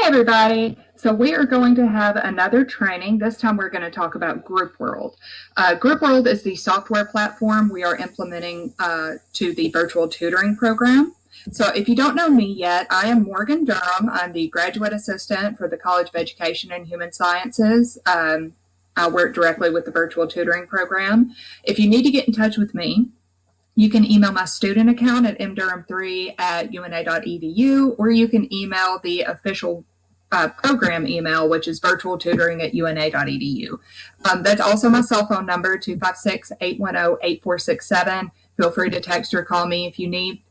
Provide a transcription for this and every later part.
everybody. So we are going to have another training. This time we're going to talk about GroupWorld. GroupWorld is the software platform we are implementing to the virtual tutoring program. So if you don't know me yet, I am Morgan Durham. I'm the graduate assistant for the College of Education and Human Sciences. I work directly with the virtual tutoring program. If you need to get in touch with me, you can email my student account at mdurham3@una.edu, or you can email the official program email, which is virtualtutoring@una.edu. That's also my cell phone number, 256-810-8467. Feel free to text or call me if you need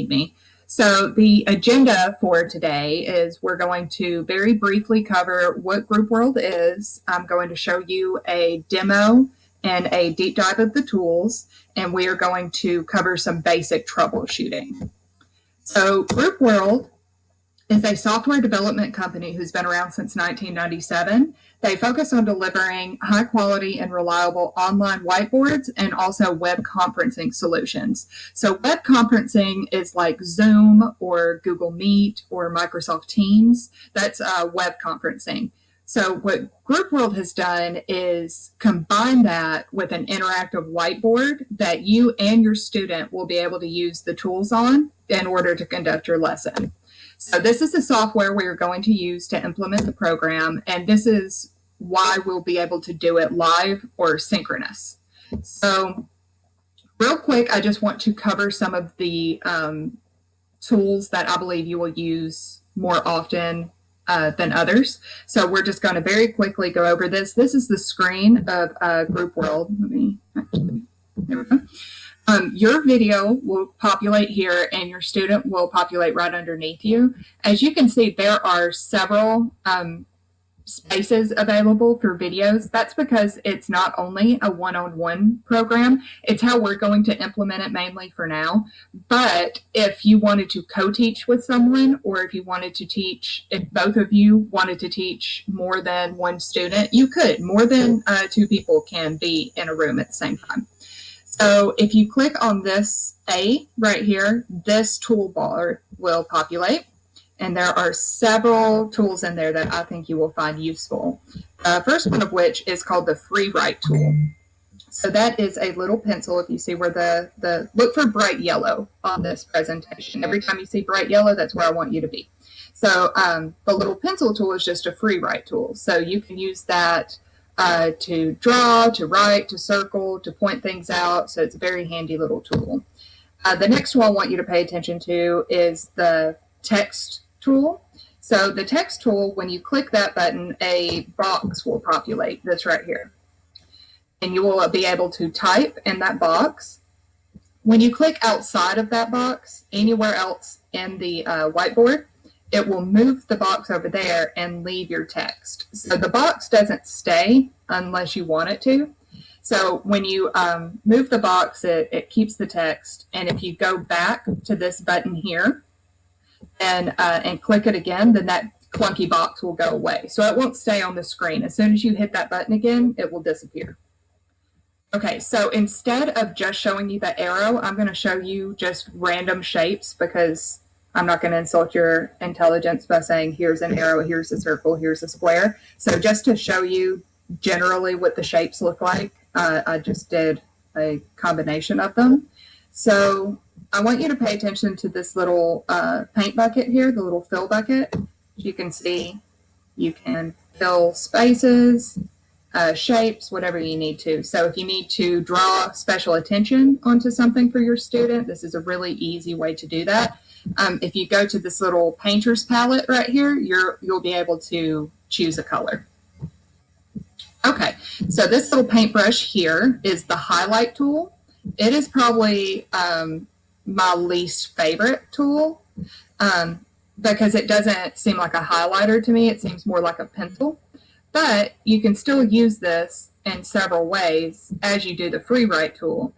me. So the agenda for today is we're going to very briefly cover what GroupWorld is. I'm going to show you a demo and a deep dive of the tools, and we are going to cover some basic troubleshooting. So GroupWorld is a software development company who's been around since 1997. They focus on delivering high quality and reliable online whiteboards and also web conferencing solutions. So web conferencing is like Zoom or Google Meet or Microsoft Teams. That's web conferencing. So what GroupWorld has done is combine that with an interactive whiteboard that you and your student will be able to use the tools on in order to conduct your lesson. So this is the software we are going to use to implement the program, and this is why we'll be able to do it live or synchronous. So real quick, I just want to cover some of the tools that I believe you will use more often than others. So we're just going to very quickly go over this. This is the screen of GroupWorld. There we go. Your video will populate here and your student will populate right underneath you. As you can see, there are several spaces available for videos. That's because it's not only a one-on-one program, it's how we're going to implement it mainly for now. But if you wanted to co-teach with someone, or if you wanted to teach, if both of you wanted to teach more than one student, you could. More than two people can be in a room at the same time. So if you click on this A right here, this toolbar will populate. And there are several tools in there that I think you will find useful. First one of which is called the free write tool. So that is a little pencil. If you see where the look for bright yellow on this presentation. Every time you see bright yellow, that's where I want you to be. So the little pencil tool is just a free write tool. So you can use that to draw, to write, to circle, to point things out. So it's a very handy little tool. The next one I want you to pay attention to is the text tool. So the text tool, when you click that button, a box will populate, this right here. And you will be able to type in that box. When you click outside of that box, anywhere else in the whiteboard, it will move the box over there and leave your text. So the box doesn't stay unless you want it to. So when you move the box, it keeps the text. And if you go back to this button here and click it again, then that clunky box will go away. So it won't stay on the screen. As soon as you hit that button again, it will disappear. Okay, so instead of just showing you the arrow, I'm going to show you just random shapes because I'm not going to insult your intelligence by saying here's an arrow, here's a circle, here's a square. So just to show you generally what the shapes look like, I just did a combination of them. So I want you to pay attention to this little paint bucket here, the little fill bucket. As you can see, you can fill spaces, shapes, whatever you need to. So if you need to draw special attention onto something for your student, this is a really easy way to do that. If you go to this little painter's palette right here, you'll be able to choose a color. Okay, so this little paintbrush here is the highlight tool. It is probably my least favorite tool because it doesn't seem like a highlighter to me. It seems more like a pencil. But you can still use this in several ways as you do the free write tool.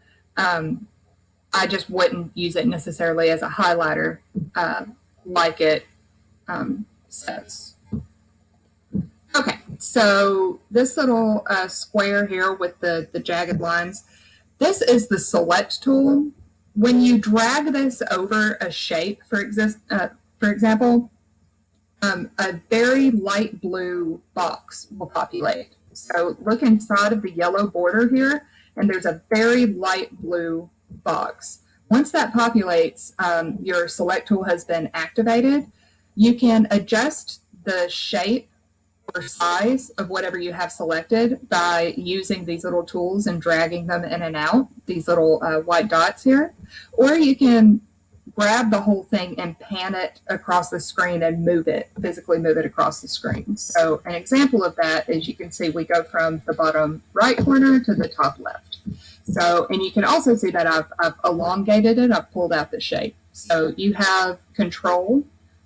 I just wouldn't use it necessarily as a highlighter like it says. Okay, so this little square here with the jagged lines, this is the select tool. When you drag this over a shape, for example, A very light blue box will populate. So look inside of the yellow border here, and there's a very light blue box. Once that populates, your select tool has been activated. You can adjust the shape or size of whatever you have selected by using these little tools and dragging them in and out, these little white dots here. Or you can grab the whole thing and pan it across the screen and physically move it across the screen. So an example of that is you can see we go from the bottom right corner to the top left. So, and you can also see that I've elongated it, I've pulled out the shape. So you have control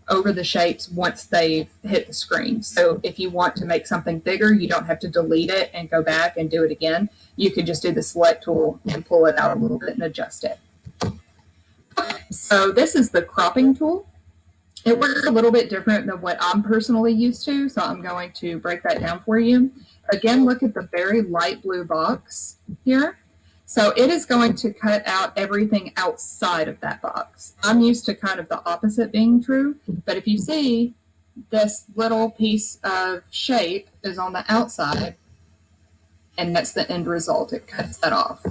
over the shapes once they've hit the screen. So if you want to make something bigger, you don't have to delete it and go back and do it again. You can just do the select tool and pull it out a little bit and adjust it. So this is the cropping tool. It works a little bit different than what I'm personally used to, so I'm going to break that down for you. Again, look at the very light blue box here. So it is going to cut out everything outside of that box. I'm used to kind of the opposite being true, but if you see, this little piece of shape is on the outside, and that's the end result. It cuts that off.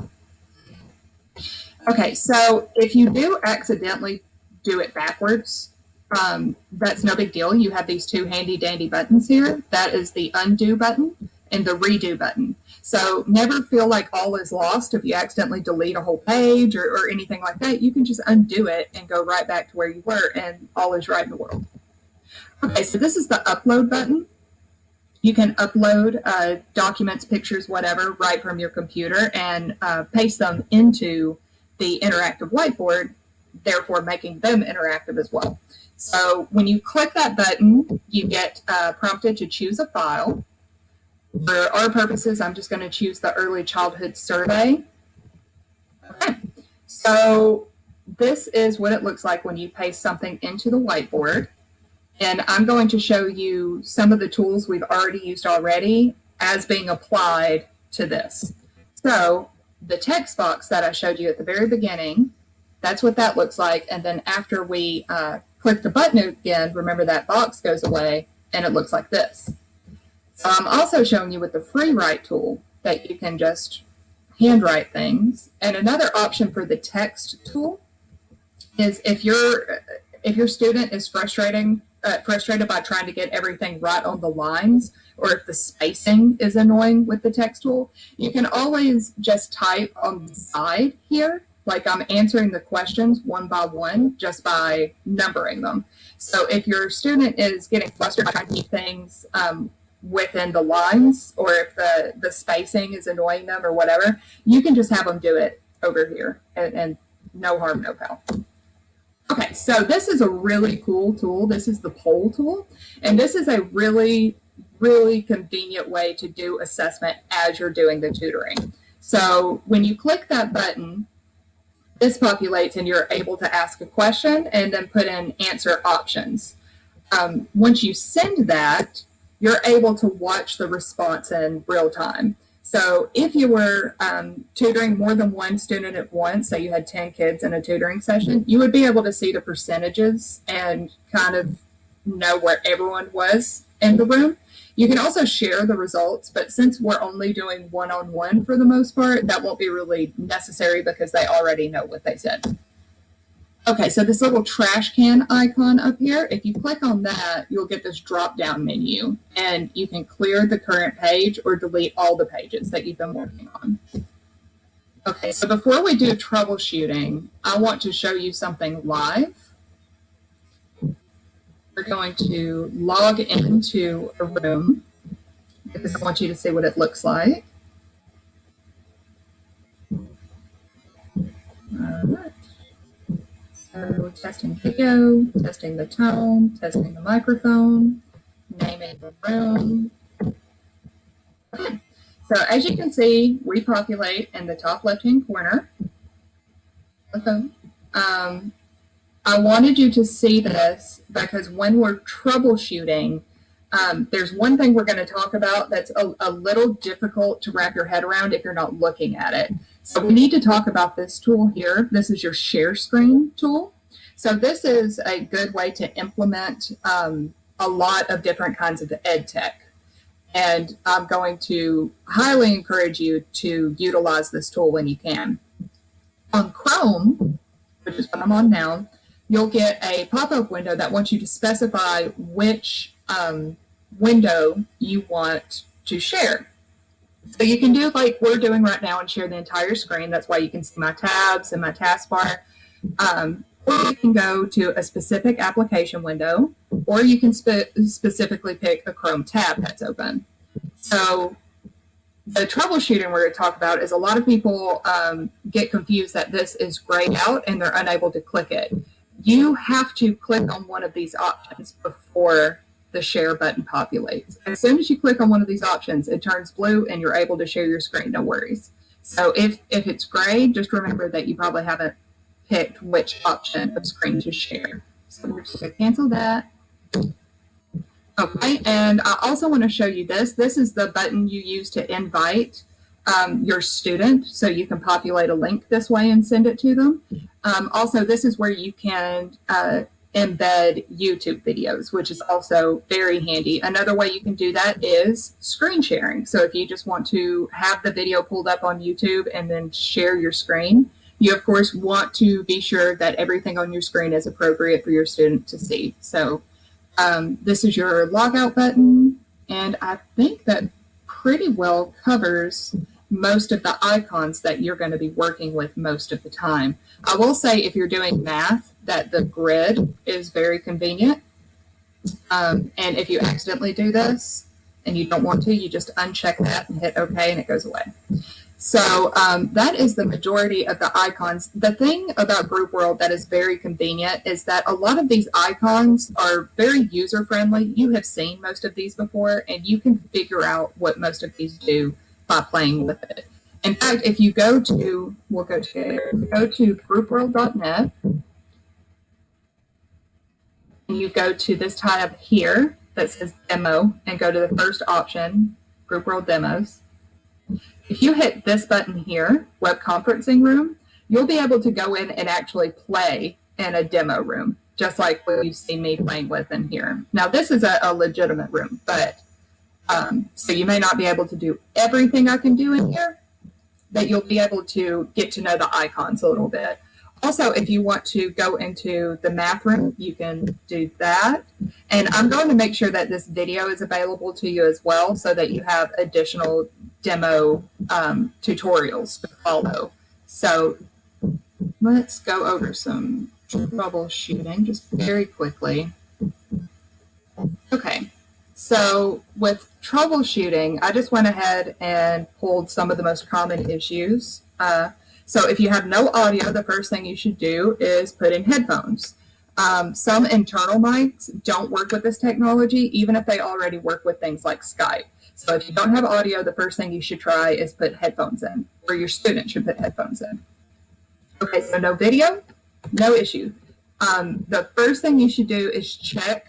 Okay, so if you do accidentally do it backwards, that's no big deal. You have these two handy dandy buttons here. That is the undo button and the redo button. So never feel like all is lost if you accidentally delete a whole page or anything like that. You can just undo it and go right back to where you were, and all is right in the world. Okay, so this is the upload button. You can upload documents, pictures, whatever, right from your computer and paste them into the interactive whiteboard, therefore making them interactive as well. So when you click that button, you get prompted to choose a file. For our purposes, I'm just going to choose the early childhood survey. Okay. So this is what it looks like when you paste something into the whiteboard. And I'm going to show you some of the tools we've already used already as being applied to this. So the text box that I showed you at the very beginning, that's what that looks like. And then after we click the button again, remember that box goes away and it looks like this. So I'm also showing you with the free write tool that you can just handwrite things. And another option for the text tool is if your student is frustrated by trying to get everything right on the lines, or if the spacing is annoying with the text tool, you can always just type on the side here, like I'm answering the questions one by one just by numbering them. So if your student is getting flustered by trying to keep things within the lines, or if the spacing is annoying them or whatever, you can just have them do it over here, and no harm, no foul. Okay, so this is a really cool tool. This is the poll tool, and this is a really, really convenient way to do assessment as you're doing the tutoring. So when you click that button, this populates and you're able to ask a question and then put in answer options. Once you send that, you're able to watch the response in real time. So if you were tutoring more than one student at once, say you had 10 kids in a tutoring session, you would be able to see the percentages and kind of know where everyone was in the room. You can also share the results, but since we're only doing one-on-one for the most part, that won't be really necessary because they already know what they said. Okay, so this little trash can icon up here, if you click on that, you'll get this drop-down menu, and you can clear the current page or delete all the pages that you've been working on. Okay, so before we do troubleshooting, I want to show you something live. We're going to log into a room because I want you to see what it looks like. All right. So testing video, testing the tone, testing the microphone, naming the room. Okay. So as you can see, we populate in the top left-hand corner. Okay. I wanted you to see this because when we're troubleshooting, there's one thing we're going to talk about that's a little difficult to wrap your head around if you're not looking at it. So we need to talk about this tool here. This is your share screen tool. So this is a good way to implement a lot of different kinds of ed tech. And I'm going to highly encourage you to utilize this tool when you can. On Chrome, which is what I'm on now, you'll get a pop-up window that wants you to specify which window you want to share. So you can do like we're doing right now and share the entire screen. That's why you can see my tabs and my taskbar. Or you can go to a specific application window, or you can specifically pick a Chrome tab that's open. So the troubleshooting we're going to talk about is a lot of people get confused that this is grayed out and they're unable to click it. You have to click on one of these options before the share button populates. As soon as you click on one of these options, it turns blue and you're able to share your screen, no worries. So if it's gray, just remember that you probably haven't picked which option of screen to share. So we're just going to cancel that. Okay, and I also want to show you this. This is the button you use to invite your student, so you can populate a link this way and send it to them. Also, this is where you can embed YouTube videos, which is also very handy. Another way you can do that is screen sharing. So if you just want to have the video pulled up on YouTube and then share your screen, you of course want to be sure that everything on your screen is appropriate for your student to see. So this is your logout button, and I think that pretty well covers most of the icons that you're going to be working with most of the time. I will say if you're doing math that the grid is very convenient, and if you accidentally do this and you don't want to, you just uncheck that and hit OK and it goes away. So that is the majority of the icons. The thing about GroupWorld that is very convenient is that a lot of these icons are very user-friendly. You have seen most of these before, and you can figure out what most of these do by playing with it. In fact, if you go to, we'll go to groupworld.net, and you go to this tab here that says Demo, and go to the first option, GroupWorld Demos. If you hit this button here, Web Conferencing Room, you'll be able to go in and actually play in a demo room, just like what you've seen me playing with in here. Now, this is a legitimate room, but so you may not be able to do everything I can do in here, but you'll be able to get to know the icons a little bit. Also, if you want to go into the math room, you can do that. And I'm going to make sure that this video is available to you as well so that you have additional demo tutorials to follow. So let's go over some troubleshooting just very quickly. Okay, so with troubleshooting, I just went ahead and pulled some of the most common issues. So if you have no audio, the first thing you should do is put in headphones. Some internal mics don't work with this technology, even if they already work with things like Skype. So if you don't have audio, the first thing you should try is put headphones in, or your student should put headphones in. Okay, so no video, no issue. The first thing you should do is check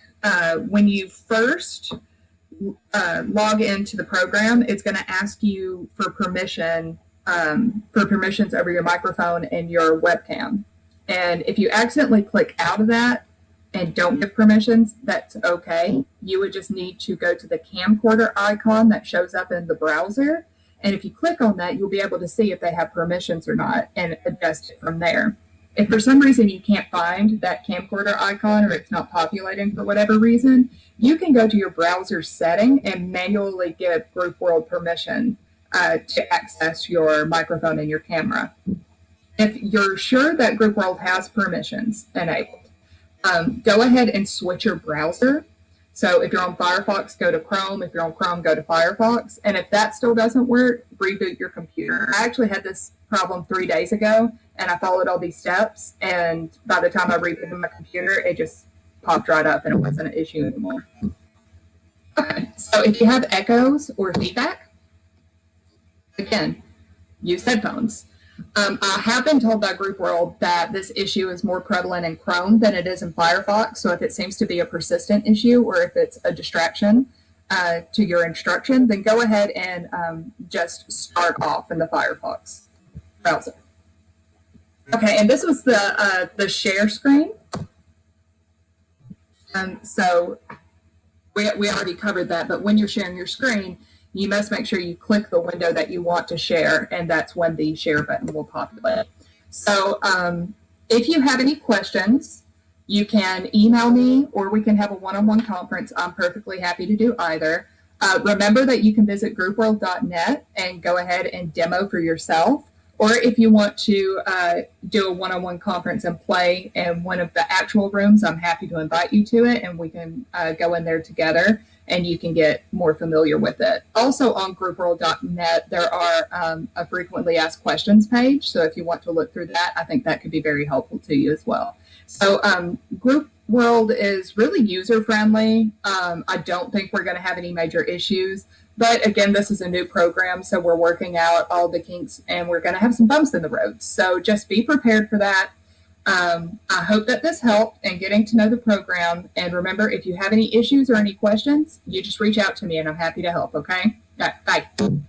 when you first log into the program, it's going to ask you for permissions over your microphone and your webcam. And if you accidentally click out of that and don't give permissions, that's okay. You would just need to go to the camcorder icon that shows up in the browser. And if you click on that, you'll be able to see if they have permissions or not and adjust it from there. If for some reason you can't find that camcorder icon or it's not populating for whatever reason, you can go to your browser setting and manually give GroupWorld permission to access your microphone and your camera. If you're sure that GroupWorld has permissions enabled, go ahead and switch your browser. So if you're on Firefox, go to Chrome. If you're on Chrome, go to Firefox. And if that still doesn't work, reboot your computer. I actually had this problem 3 days ago, and I followed all these steps. And by the time I rebooted my computer, it just popped right up and it wasn't an issue anymore. Okay, so if you have echoes or feedback, again, use headphones. I have been told by GroupWorld that this issue is more prevalent in Chrome than it is in Firefox. So if it seems to be a persistent issue or if it's a distraction to your instruction, then go ahead and just start off in the Firefox browser. Okay, and this was the share screen. So We already covered that, but when you're sharing your screen, you must make sure you click the window that you want to share, and that's when the share button will populate. So if you have any questions, you can email me or we can have a one-on-one conference. I'm perfectly happy to do either. Remember that you can visit groupworld.net and go ahead and demo for yourself. Or if you want to do a one-on-one conference and play in one of the actual rooms, I'm happy to invite you to it and we can go in there together and you can get more familiar with it. Also on groupworld.net, there are a frequently asked questions page. So if you want to look through that, I think that could be very helpful to you as well. So GroupWorld is really user-friendly. I don't think we're going to have any major issues. But again, this is a new program, so we're working out all the kinks and we're going to have some bumps in the road. So just be prepared for that. I hope that this helped in getting to know the program. And remember, if you have any issues or any questions, you just reach out to me and I'm happy to help, okay? All right, bye.